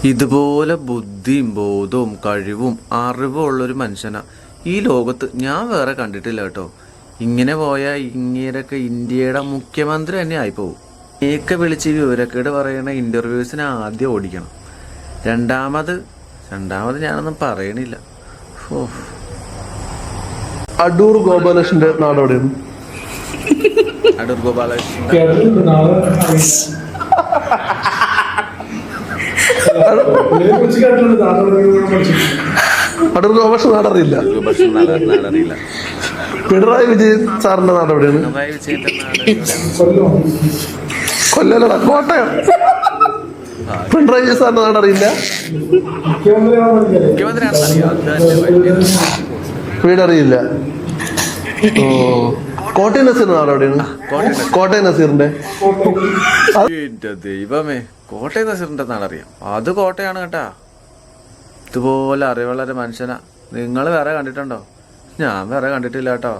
ഇതുപോലെ ബുദ്ധിയും ബോധവും കഴിവും അറിവും ഉള്ളൊരു മനുഷ്യനാ ഈ ലോകത്ത് ഞാൻ വേറെ കണ്ടിട്ടില്ല കേട്ടോ. ഇങ്ങനെ പോയാൽ ഇങ്ങേരൊക്കെ ഇന്ത്യയുടെ മുഖ്യമന്ത്രി തന്നെ ആയിപ്പോവും. ഏക്കെ വിളിച്ച് വിവരക്കേട് പറയണ ഇൻ്റർവ്യൂസിന് ആദ്യം ഓടിക്കണം. രണ്ടാമത് ഞാനൊന്നും പറയണില്ല. അടൂർ ഗോപാലകൃഷ്ണന്റെ നാട് എവിടെയാണ്? അടൂർ ഗോപാലകൃഷ്ണൻ അടൂർ ഗോപാലകൃഷ്ണൻ നാടറിയില്ല. നാടറിയില്ല. പിണറായി വിജയൻ സാറിന്റെ നാട് എവിടെയാണ്? പിണറായി വിജയന്റെ നാട് കൊല്ലല്ലടാ, കോട്ടയം. പിണറായി വിജയൻ സാറിന്റെ നാട് അറിയില്ല? വീടറിയില്ല. ഓ, കോട്ടയം നസീറിന്റെ നാട് എവിടെയാണ്? കോട്ടയം നസീറിന്റെ. എന്റെ ദൈവമേ, കോട്ടയം നസീറിന്റെ നാടറിയാം. അത് കോട്ടയാണ് കേട്ടാ. ഇതുപോലെ അറിവുള്ളൊരു മനുഷ്യനാ നിങ്ങൾ വേറെ കണ്ടിട്ടുണ്ടോ? ഞാൻ വേറെ കണ്ടിട്ടില്ല കേട്ടോ.